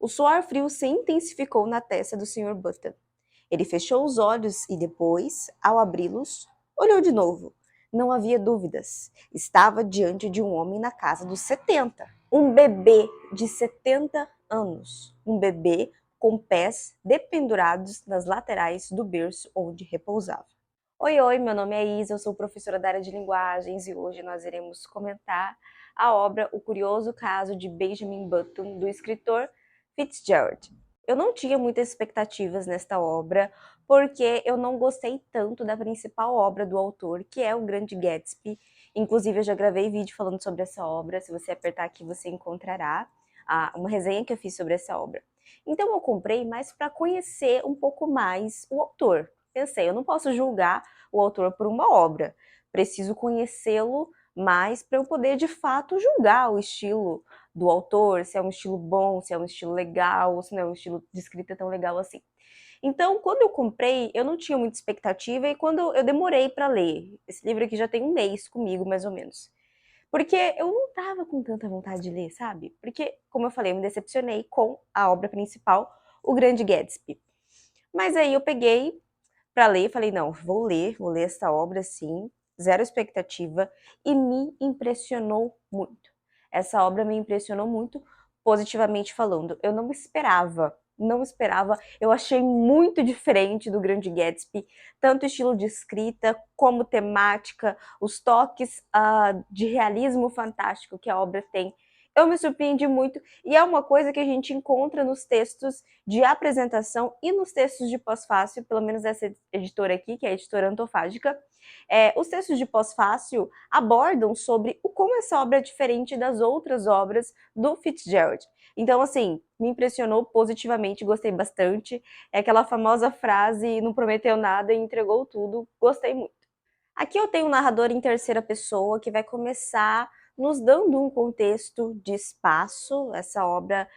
O suor frio se intensificou na testa do Sr. Button. Ele fechou os olhos e depois, ao abri-los, olhou de novo. Não havia dúvidas. Estava diante de um homem na casa dos 70. Um bebê de 70 anos. Um bebê com pés dependurados nas laterais do berço onde repousava. Oi, meu nome é Isa, eu sou professora da área de linguagens e hoje nós iremos comentar a obra O Curioso Caso de Benjamin Button, do escritor Fitzgerald. Eu não tinha muitas expectativas nesta obra, porque eu não gostei tanto da principal obra do autor, que é O Grande Gatsby. Inclusive, eu já gravei vídeo falando sobre essa obra, se você apertar aqui você encontrará uma resenha que eu fiz sobre essa obra. Então eu comprei mais para conhecer um pouco mais o autor. Pensei, eu não posso julgar o autor por uma obra, preciso conhecê-lo mais para eu poder de fato julgar o estilo do autor, se é um estilo bom, se é um estilo legal, ou se não é um estilo de escrita tão legal assim. Então, quando eu comprei, eu não tinha muita expectativa e quando eu demorei para ler, esse livro aqui já tem um mês comigo, mais ou menos. Porque eu não tava com tanta vontade de ler, sabe? Porque, como eu falei, eu me decepcionei com a obra principal, O Grande Gatsby. Mas aí eu peguei para ler, falei, não, vou ler essa obra sim, zero expectativa, e me impressionou muito. Essa obra me impressionou muito, positivamente falando. Eu não esperava, eu achei muito diferente do Grande Gatsby, tanto estilo de escrita como temática, os toques de realismo fantástico que a obra tem. Eu me surpreendi muito, e é uma coisa que a gente encontra nos textos de apresentação e nos textos de pós-fácil, pelo menos essa editora aqui, que é a editora Antofágica. Os textos de pós-fácil abordam sobre como essa obra é diferente das outras obras do Fitzgerald. Então, assim, me impressionou positivamente, gostei bastante. É aquela famosa frase, não prometeu nada e entregou tudo, gostei muito. Aqui eu tenho um narrador em terceira pessoa que vai começar nos dando um contexto de espaço. Essa obra,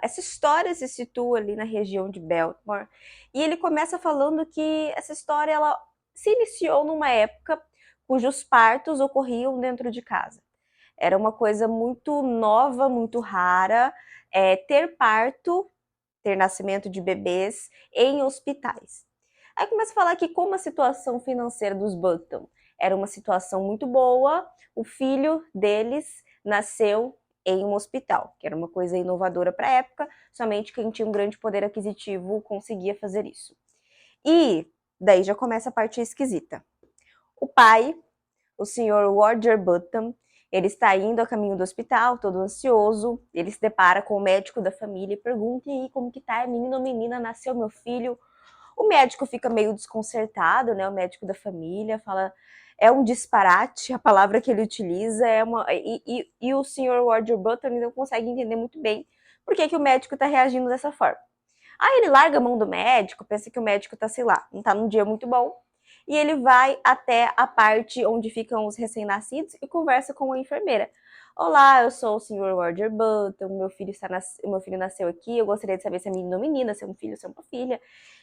essa história se situa ali na região de Baltimore e ele começa falando que essa história ela se iniciou numa época cujos partos ocorriam dentro de casa. Era uma coisa muito nova, muito rara, ter nascimento de bebês em hospitais. Aí começa a falar que como a situação financeira dos Button era uma situação muito boa, o filho deles nasceu em um hospital, que era uma coisa inovadora para a época, somente quem tinha um grande poder aquisitivo conseguia fazer isso. E daí já começa a parte esquisita. O pai, o senhor Roger Button, ele está indo a caminho do hospital, todo ansioso, ele se depara com o médico da família e pergunta, e aí, como que tá? É menino ou menina? Nasceu meu filho? O médico fica meio desconcertado, né? O médico da família fala, é um disparate, a palavra que ele utiliza é uma... E o senhor Roger Button não consegue entender muito bem por que o médico está reagindo dessa forma. Aí ele larga a mão do médico, pensa que o médico tá, sei lá, não tá num dia muito bom, e ele vai até a parte onde ficam os recém-nascidos e conversa com a enfermeira. Olá, eu sou o Sr. Roger Button, meu filho nasceu aqui, eu gostaria de saber se é menino ou menina, se é um filho ou se é uma filha.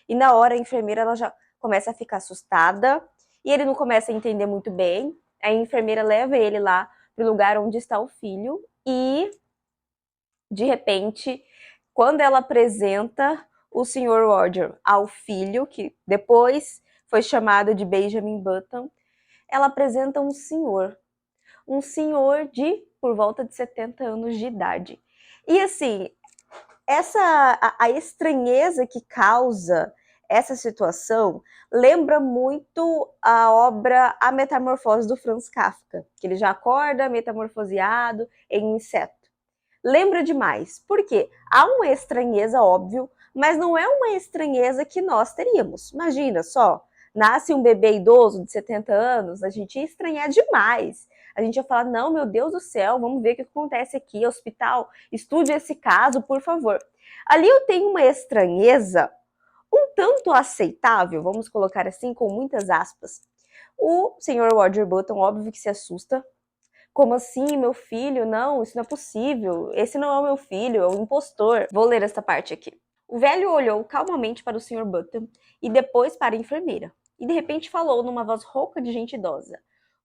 E na hora a enfermeira ela já começa a ficar assustada, e ele não começa a entender muito bem. A enfermeira leva ele lá pro lugar onde está o filho, e de repente, quando ela apresenta o Sr. Roger ao filho, que depois foi chamado de Benjamin Button, ela apresenta um senhor de por volta de 70 anos de idade. E assim, a estranheza que causa essa situação lembra muito a obra A Metamorfose do Franz Kafka, que ele já acorda metamorfoseado em um inseto. Lembra demais. Por quê? Há uma estranheza, óbvio, mas não é uma estranheza que nós teríamos. Imagina só, nasce um bebê idoso de 70 anos, a gente ia estranhar demais. A gente ia falar, não, meu Deus do céu, vamos ver o que acontece aqui, hospital, estude esse caso, por favor. Ali eu tenho uma estranheza um tanto aceitável, vamos colocar assim, com muitas aspas. O senhor Roger Button, óbvio que se assusta. Como assim, meu filho? Não, isso não é possível. Esse não é o meu filho, é o impostor. Vou ler esta parte aqui. O velho olhou calmamente para o Sr. Button e depois para a enfermeira. E de repente falou numa voz rouca de gente idosa.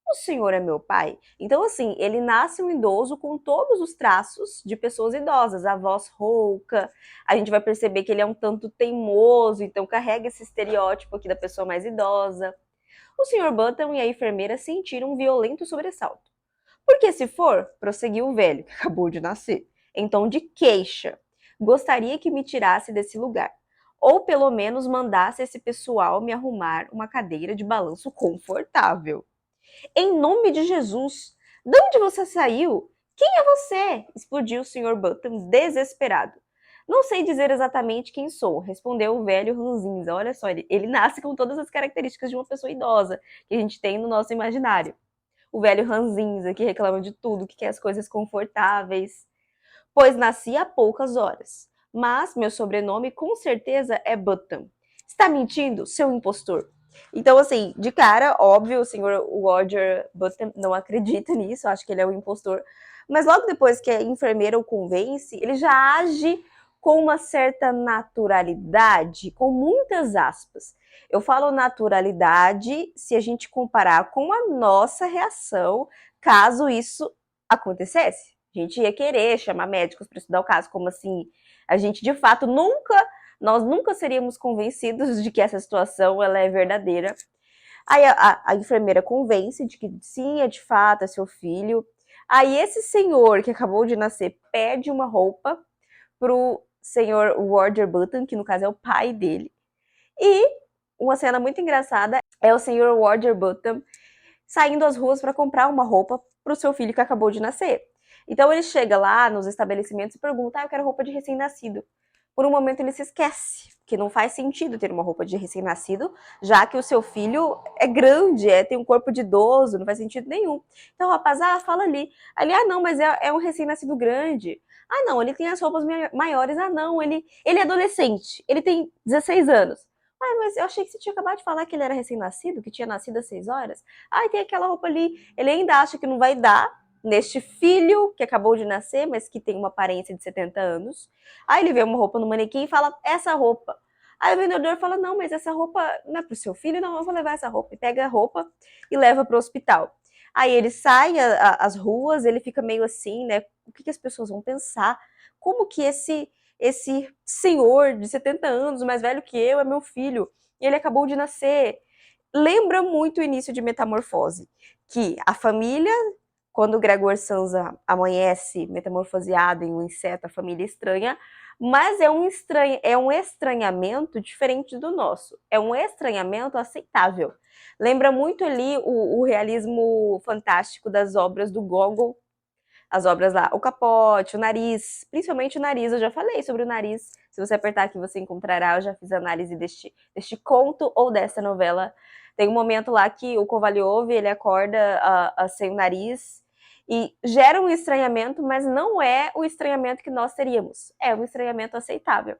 o senhor é meu pai? Então, assim, ele nasce um idoso com todos os traços de pessoas idosas, a voz rouca, a gente vai perceber que ele é um tanto teimoso, então carrega esse estereótipo aqui da pessoa mais idosa. O senhor Button e a enfermeira sentiram um violento sobressalto. Porque se for, prosseguiu o velho, que acabou de nascer, em tom de queixa, gostaria que me tirasse desse lugar. Ou pelo menos mandasse esse pessoal me arrumar uma cadeira de balanço confortável. Em nome de Jesus, de onde você saiu? Quem é você? Explodiu o Sr. Button, desesperado. Não sei dizer exatamente quem sou, respondeu o velho ranzinza. Olha só, ele nasce com todas as características de uma pessoa idosa que a gente tem no nosso imaginário. O velho ranzinza que reclama de tudo, que quer as coisas confortáveis. Pois nasci há poucas horas. Mas meu sobrenome com certeza é Button. Está mentindo, seu impostor? Então, assim, de cara, óbvio, o senhor Roger Button não acredita nisso, acho que ele é um impostor. Mas logo depois que a enfermeira o convence, ele já age com uma certa naturalidade, com muitas aspas. Eu falo naturalidade se a gente comparar com a nossa reação caso isso acontecesse. A gente ia querer chamar médicos para estudar o caso, como assim, a gente de fato nós nunca seríamos convencidos de que essa situação ela é verdadeira. Aí a enfermeira convence de que sim, é de fato, é seu filho. Aí esse senhor que acabou de nascer pede uma roupa pro senhor Roger Button, que no caso é o pai dele. E uma cena muito engraçada é o senhor Roger Button saindo às ruas para comprar uma roupa pro seu filho que acabou de nascer. Então ele chega lá nos estabelecimentos e pergunta: eu quero roupa de recém-nascido. Por um momento ele se esquece que não faz sentido ter uma roupa de recém-nascido, já que o seu filho é grande, tem um corpo de idoso, não faz sentido nenhum. Então o rapaz, fala ali. Ali, não, mas é um recém-nascido grande. Não, ele tem as roupas maiores. Não, ele é adolescente, ele tem 16 anos. Mas eu achei que você tinha acabado de falar que ele era recém-nascido, que tinha nascido às 6 horas. Tem aquela roupa ali. Ele ainda acha que não vai dar neste filho que acabou de nascer, mas que tem uma aparência de 70 anos. Aí ele vê uma roupa no manequim e fala, essa roupa. Aí o vendedor fala, não, mas essa roupa não é pro seu filho? Não, eu vou levar essa roupa. E pega a roupa e leva pro hospital. Aí ele sai às ruas, ele fica meio assim, né? O que as pessoas vão pensar? Como que esse senhor de 70 anos, mais velho que eu, é meu filho, e ele acabou de nascer? Lembra muito o início de Metamorfose, que a família, quando o Gregor Samsa amanhece metamorfoseado em um inseto, a família estranha, mas é um estranhamento diferente do nosso. É um estranhamento aceitável. Lembra muito ali o realismo fantástico das obras do Gogol, as obras lá, o capote, o nariz, principalmente o nariz, eu já falei sobre o nariz, se você apertar aqui você encontrará, eu já fiz análise deste conto ou dessa novela. Tem um momento lá que o Kovalyov, ele acorda sem o nariz e gera um estranhamento, mas não é o estranhamento que nós teríamos, é um estranhamento aceitável.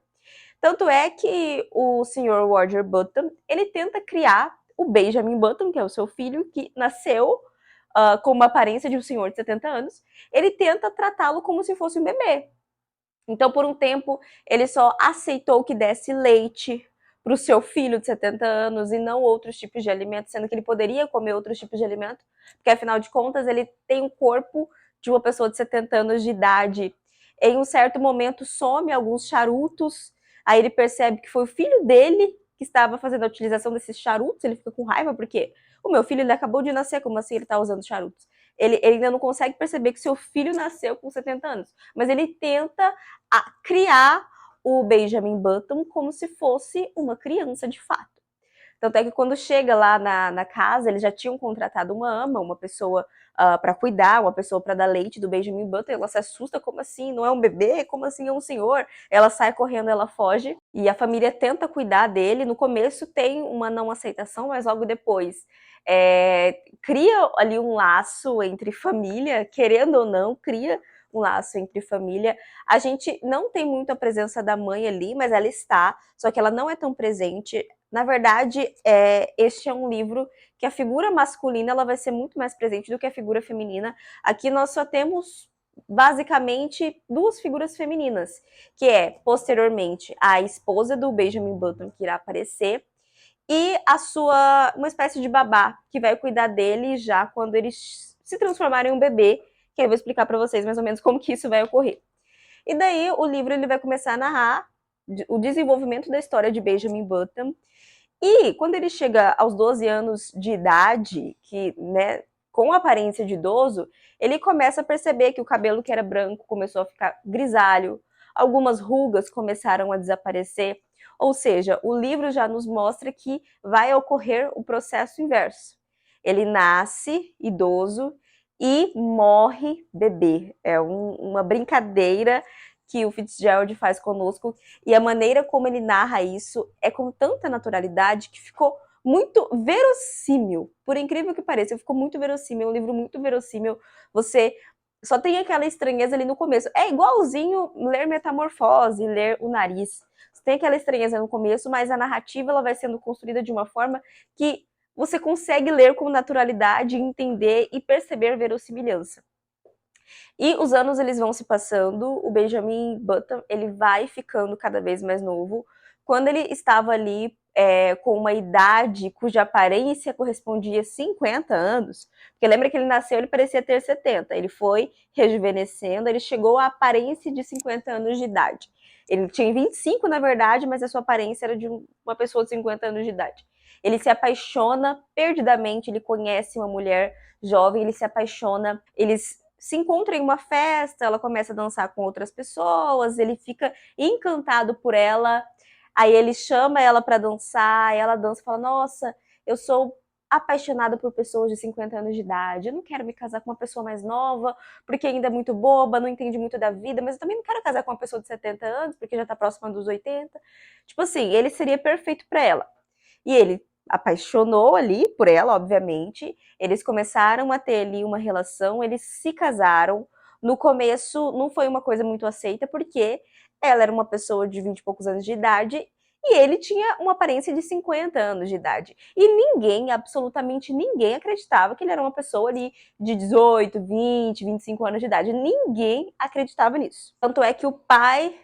Tanto é que o Sr. Roger Button, ele tenta criar o Benjamin Button, que é o seu filho, que nasceu com uma aparência de um senhor de 70 anos, ele tenta tratá-lo como se fosse um bebê. Então, por um tempo, ele só aceitou que desse leite para o seu filho de 70 anos e não outros tipos de alimentos, sendo que ele poderia comer outros tipos de alimento, porque afinal de contas ele tem o corpo de uma pessoa de 70 anos de idade. Em um certo momento some alguns charutos, aí ele percebe que foi o filho dele que estava fazendo a utilização desses charutos, ele fica com raiva porque o meu filho ele acabou de nascer, como assim ele está usando charutos? Ele ainda não consegue perceber que seu filho nasceu com 70 anos, mas ele tenta criar o Benjamin Button como se fosse uma criança de fato. Tanto é que quando chega lá na casa, eles já tinham contratado uma ama, uma pessoa para cuidar, uma pessoa para dar leite do Benjamin Button. Ela se assusta, como assim? Não é um bebê? Como assim é um senhor? Ela sai correndo, ela foge e a família tenta cuidar dele. No começo tem uma não aceitação, mas logo depois cria ali um laço entre família, querendo ou não, cria um laço entre família. A gente não tem muito a presença da mãe ali, mas ela está, só que ela não é tão presente. Na verdade, este é um livro que a figura masculina ela vai ser muito mais presente do que a figura feminina. Aqui nós só temos basicamente duas figuras femininas, que é, posteriormente, a esposa do Benjamin Button, que irá aparecer, e uma espécie de babá, que vai cuidar dele já quando eles se transformarem em um bebê, que aí eu vou explicar para vocês mais ou menos como que isso vai ocorrer. E daí o livro ele vai começar a narrar o desenvolvimento da história de Benjamin Button. E quando ele chega aos 12 anos de idade, que, né, com aparência de idoso, ele começa a perceber que o cabelo que era branco começou a ficar grisalho, algumas rugas começaram a desaparecer. Ou seja, o livro já nos mostra que vai ocorrer o processo inverso. Ele nasce idoso e morre bebê. É uma brincadeira que o Fitzgerald faz conosco, e a maneira como ele narra isso é com tanta naturalidade que ficou muito verossímil. Por incrível que pareça, ficou muito verossímil, é um livro muito verossímil. Você só tem aquela estranheza ali no começo. É igualzinho ler Metamorfose, ler O Nariz. Você tem aquela estranheza no começo, mas a narrativa ela vai sendo construída de uma forma que você consegue ler com naturalidade, entender e perceber verossimilhança. E os anos eles vão se passando, o Benjamin Button ele vai ficando cada vez mais novo. Quando ele estava ali com uma idade cuja aparência correspondia a 50 anos, porque lembra que ele nasceu, ele parecia ter 70, ele foi rejuvenescendo, ele chegou à aparência de 50 anos de idade. Ele tinha 25, na verdade, mas a sua aparência era de uma pessoa de 50 anos de idade. Ele se apaixona perdidamente, ele conhece uma mulher jovem, ele se apaixona, eles se encontra em uma festa, ela começa a dançar com outras pessoas, ele fica encantado por ela, aí ele chama ela para dançar, ela dança e fala, nossa, eu sou apaixonada por pessoas de 50 anos de idade, eu não quero me casar com uma pessoa mais nova, porque ainda é muito boba, não entende muito da vida, mas eu também não quero casar com uma pessoa de 70 anos, porque já tá próxima dos 80. Tipo assim, ele seria perfeito para ela. E ele apaixonou ali por ela, obviamente. Eles começaram a ter ali uma relação, eles se casaram. No começo não foi uma coisa muito aceita, porque ela era uma pessoa de 20 e poucos anos de idade e ele tinha uma aparência de 50 anos de idade. E ninguém, absolutamente ninguém, acreditava que ele era uma pessoa ali de 18, 20, 25 anos de idade. Ninguém acreditava nisso. Tanto é que o pai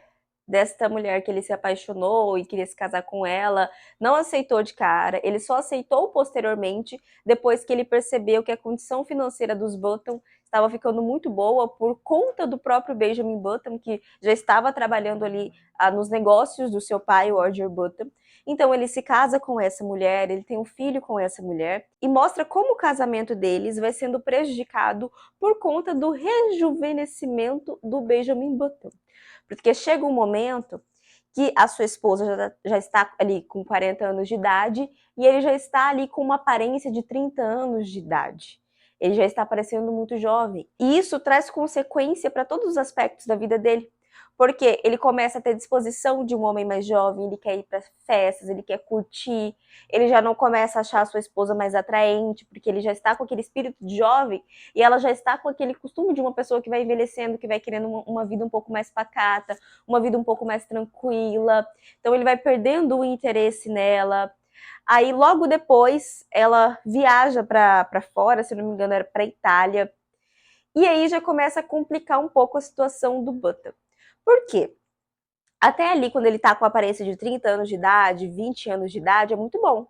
desta mulher que ele se apaixonou e queria se casar com ela, não aceitou de cara, ele só aceitou posteriormente, depois que ele percebeu que a condição financeira dos Button estava ficando muito boa por conta do próprio Benjamin Button, que já estava trabalhando ali nos negócios do seu pai, Roger Button. Então ele se casa com essa mulher, ele tem um filho com essa mulher, e mostra como o casamento deles vai sendo prejudicado por conta do rejuvenescimento do Benjamin Button. Porque chega um momento que a sua esposa já está ali com 40 anos de idade e ele já está ali com uma aparência de 30 anos de idade. Ele já está parecendo muito jovem. E isso traz consequência para todos os aspectos da vida dele. Porque ele começa a ter disposição de um homem mais jovem, ele quer ir para festas, ele quer curtir, ele já não começa a achar a sua esposa mais atraente, porque ele já está com aquele espírito de jovem e ela já está com aquele costume de uma pessoa que vai envelhecendo, que vai querendo uma vida um pouco mais pacata, uma vida um pouco mais tranquila. Então ele vai perdendo o interesse nela. Aí logo depois ela viaja para fora, se não me engano era para Itália. E aí já começa a complicar um pouco a situação do Button. Por quê? Até ali, quando ele tá com a aparência de 30 anos de idade, 20 anos de idade, é muito bom.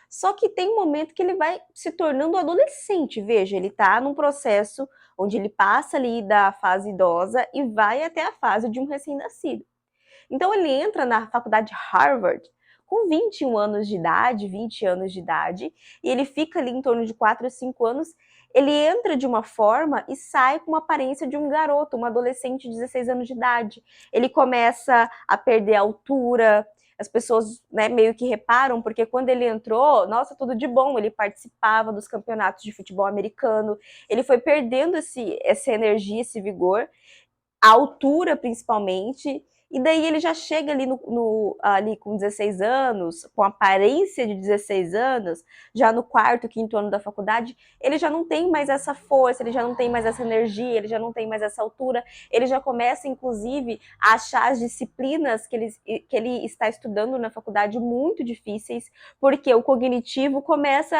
Só que tem um momento que ele vai se tornando adolescente. Veja, ele tá num processo onde ele passa ali da fase idosa e vai até a fase de um recém-nascido. Então ele entra na faculdade Harvard com 21 anos de idade, 20 anos de idade, e ele fica ali em torno de 4 a 5 anos. Ele entra de uma forma e sai com uma aparência de um garoto, um adolescente de 16 anos de idade. Ele começa a perder a altura, as pessoas, né, meio que reparam, porque quando ele entrou, nossa, tudo de bom, ele participava dos campeonatos de futebol americano, ele foi perdendo essa energia, esse vigor, a altura principalmente, e daí ele já chega ali, ali com 16 anos, com aparência de 16 anos, já no quarto, quinto ano da faculdade, ele já não tem mais essa força, ele já não tem mais essa energia, ele já não tem mais essa altura, ele já começa, inclusive, a achar as disciplinas que ele está estudando na faculdade muito difíceis, porque o cognitivo começa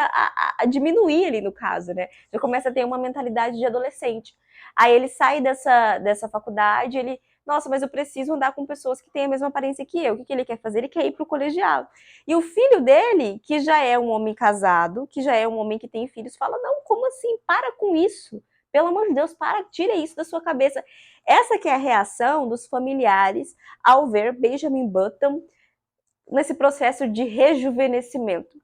a diminuir ali no caso, né? Já começa a ter uma mentalidade de adolescente. Aí ele sai dessa faculdade, ele nossa, mas eu preciso andar com pessoas que têm a mesma aparência que eu. O que ele quer fazer? Ele quer ir para o colegial. E o filho dele, que já é um homem casado, que já é um homem que tem filhos, fala, não, como assim? Para com isso. Pelo amor de Deus, para, tira isso da sua cabeça. Essa que é a reação dos familiares ao ver Benjamin Button nesse processo de rejuvenescimento.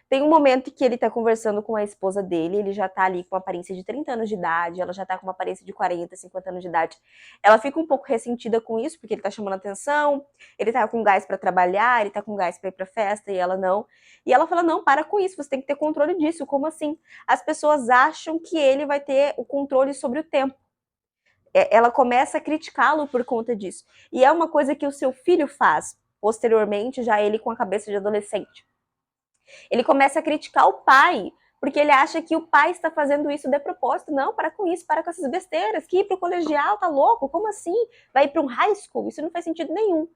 Tem um momento que ele tá conversando com a esposa dele, ele já tá ali com uma aparência de 30 anos de idade, ela já tá com uma aparência de 40, 50 anos de idade. Ela fica um pouco ressentida com isso, porque ele tá chamando atenção, ele tá com gás para trabalhar, ele tá com gás para ir pra festa, e ela não. E ela fala, não, para com isso, você tem que ter controle disso. Como assim? As pessoas acham que ele vai ter o controle sobre o tempo. Ela começa a criticá-lo por conta disso. E é uma coisa que o seu filho faz, posteriormente, já ele com a cabeça de adolescente. Ele começa a criticar o pai, porque ele acha que o pai está fazendo isso de propósito. Não, para com isso, para com essas besteiras. Que ir para o colegial, tá louco? Como assim? Vai para um high school? Isso não faz sentido nenhum.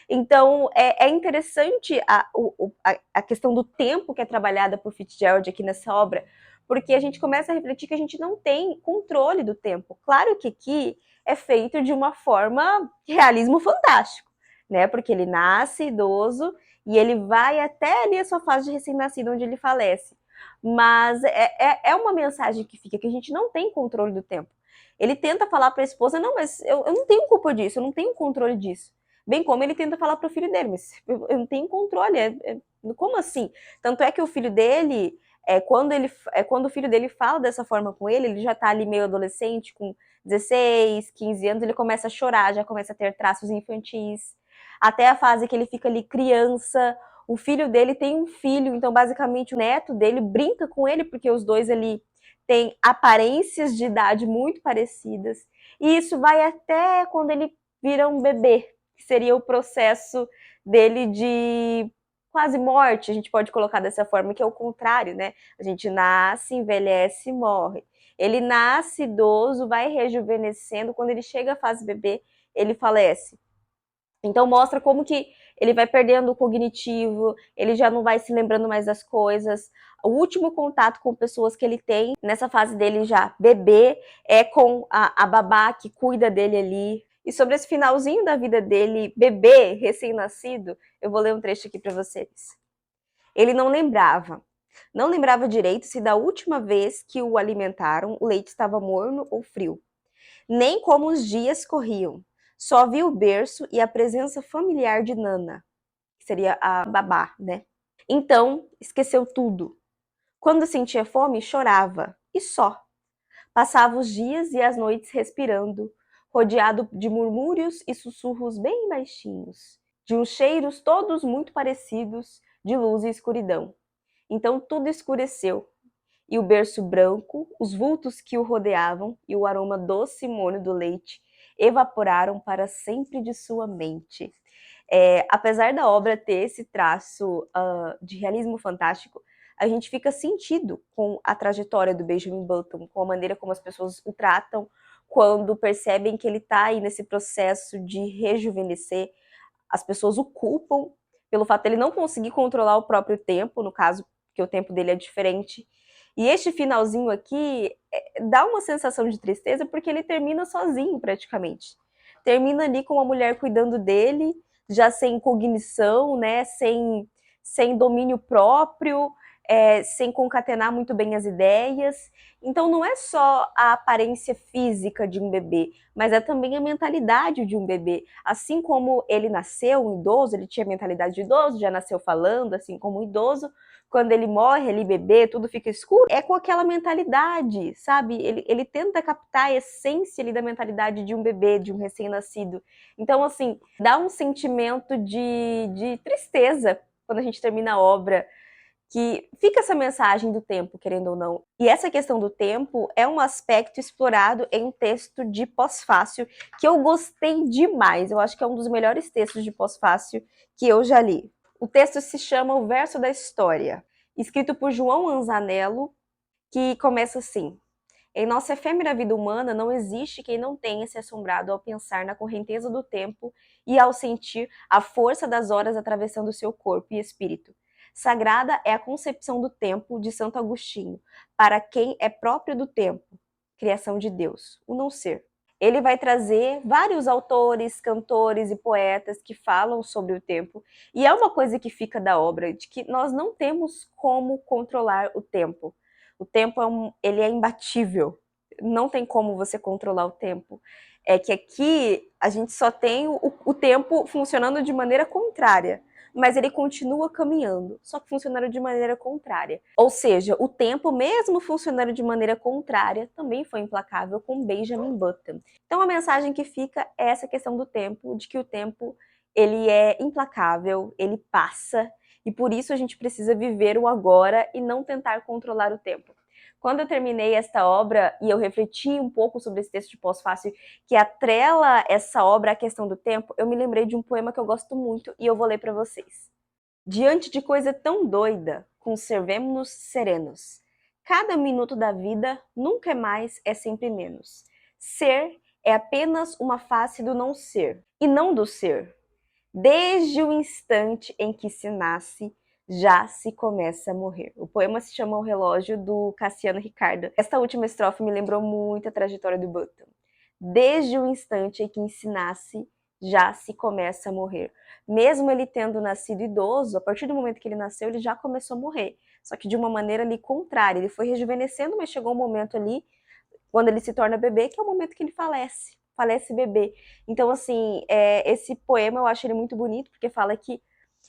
Então, é interessante a questão do tempo que é trabalhada por Fitzgerald aqui nessa obra, porque a gente começa a refletir que a gente não tem controle do tempo. Claro que aqui é feito de uma forma realismo fantástico, né? Porque ele nasce idoso e ele vai até ali a sua fase de recém-nascido, onde ele falece. Mas é uma mensagem que fica, que a gente não tem controle do tempo. Ele tenta falar para a esposa, não, mas eu não tenho culpa disso, eu não tenho controle disso. Bem como ele tenta falar para o filho dele, mas eu não tenho controle, como assim? Tanto é que o filho dele, quando o filho dele fala dessa forma com ele já está ali meio adolescente, com 16, 15 anos, ele começa a chorar, já começa a ter traços infantis, até a fase que ele fica ali criança. O filho dele tem um filho, então basicamente o neto dele brinca com ele, porque os dois ali têm aparências de idade muito parecidas. E isso vai até quando ele vira um bebê, que seria o processo dele de quase morte, a gente pode colocar dessa forma, que é o contrário, né? A gente nasce, envelhece e morre. Ele nasce idoso, vai rejuvenescendo, quando ele chega à fase bebê, ele falece. Então mostra como que ele vai perdendo o cognitivo, ele já não vai se lembrando mais das coisas. O último contato com pessoas que ele tem nessa fase dele já bebê é com a babá que cuida dele ali. E sobre esse finalzinho da vida dele, bebê, recém-nascido, eu vou ler um trecho aqui para vocês. Ele não lembrava direito se da última vez que o alimentaram o leite estava morno ou frio, nem como os dias corriam. Só vi o berço e a presença familiar de Nana, que seria a babá, né? Então, esqueceu tudo. Quando sentia fome, chorava, e só. Passava os dias e as noites respirando, rodeado de murmúrios e sussurros bem baixinhos, de uns cheiros todos muito parecidos, de luz e escuridão. Então tudo escureceu, e o berço branco, os vultos que o rodeavam e o aroma doce e morno do leite evaporaram para sempre de sua mente. Apesar da obra ter esse traço de realismo fantástico, a gente fica sentido com a trajetória do Benjamin Button, com a maneira como as pessoas o tratam, quando percebem que ele está aí nesse processo de rejuvenescer. As pessoas o culpam pelo fato de ele não conseguir controlar o próprio tempo, no caso, que o tempo dele é diferente. E este finalzinho aqui dá uma sensação de tristeza, porque ele termina sozinho, praticamente. Termina ali com uma mulher cuidando dele, já sem cognição, né, sem domínio próprio, sem concatenar muito bem as ideias. Então não é só a aparência física de um bebê, mas é também a mentalidade de um bebê. Assim como ele nasceu um idoso, ele tinha mentalidade de idoso, já nasceu falando, assim como um idoso, quando ele morre ali, bebê, tudo fica escuro, é com aquela mentalidade, sabe? Ele tenta captar a essência ali da mentalidade de um bebê, de um recém-nascido. Então, assim, dá um sentimento de tristeza quando a gente termina a obra, que fica essa mensagem do tempo, querendo ou não. E essa questão do tempo é um aspecto explorado em um texto de pós-fácil que eu gostei demais. Eu acho que é um dos melhores textos de pós-fácil que eu já li. O texto se chama O Verso da História, escrito por João Anzanello, que começa assim: em nossa efêmera vida humana não existe quem não tenha se assombrado ao pensar na correnteza do tempo e ao sentir a força das horas atravessando seu corpo e espírito. Sagrada é a concepção do tempo de Santo Agostinho, para quem é próprio do tempo, criação de Deus, o não ser. Ele vai trazer vários autores, cantores e poetas que falam sobre o tempo. E é uma coisa que fica da obra, de que nós não temos como controlar o tempo. O tempo ele é imbatível. Não tem como você controlar o tempo. É que aqui a gente só tem o tempo funcionando de maneira contrária, mas ele continua caminhando, só que funcionando de maneira contrária. Ou seja, o tempo, mesmo funcionando de maneira contrária, também foi implacável com Benjamin Button. Então a mensagem que fica é essa questão do tempo, de que o tempo ele é implacável, ele passa, e por isso a gente precisa viver o agora e não tentar controlar o tempo. Quando eu terminei esta obra e eu refleti um pouco sobre esse texto de pós-fácil que atrela essa obra à questão do tempo, eu me lembrei de um poema que eu gosto muito e eu vou ler para vocês. Diante de coisa tão doida, conservemo-nos serenos. Cada minuto da vida nunca é mais, é sempre menos. Ser é apenas uma face do não ser, e não do ser. Desde o instante em que se nasce, já se começa a morrer. O poema se chama O Relógio, do Cassiano Ricardo. Esta última estrofe me lembrou muito a trajetória do Button. Desde o instante em que se nasce, já se começa a morrer. Mesmo ele tendo nascido idoso, a partir do momento que ele nasceu, ele já começou a morrer. Só que de uma maneira ali contrária. Ele foi rejuvenescendo, mas chegou um momento ali, quando ele se torna bebê, que é o momento que ele falece bebê. Então, assim, esse poema eu acho ele muito bonito, porque fala que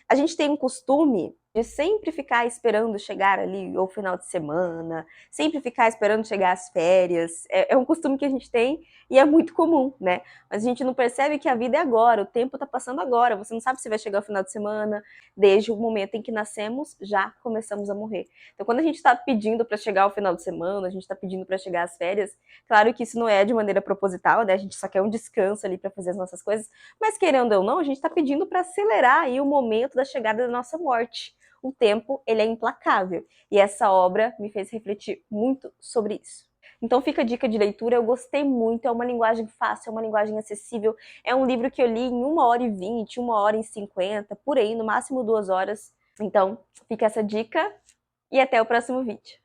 a gente tem um costume de sempre ficar esperando chegar ali o final de semana, sempre ficar esperando chegar as férias. É um costume que a gente tem e é muito comum, né? Mas a gente não percebe que a vida é agora, o tempo tá passando agora. Você não sabe se vai chegar o final de semana. Desde o momento em que nascemos, já começamos a morrer. Então, quando a gente tá pedindo para chegar o final de semana, a gente tá pedindo para chegar as férias, claro que isso não é de maneira proposital, né? A gente só quer um descanso ali para fazer as nossas coisas, mas querendo ou não, a gente está pedindo para acelerar aí o momento da chegada da nossa morte. O tempo, ele é implacável. E essa obra me fez refletir muito sobre isso. Então fica a dica de leitura, eu gostei muito, é uma linguagem fácil, é uma linguagem acessível, é um livro que eu li em 1h20, 1h50, por aí, no máximo 2 horas. Então fica essa dica e até o próximo vídeo.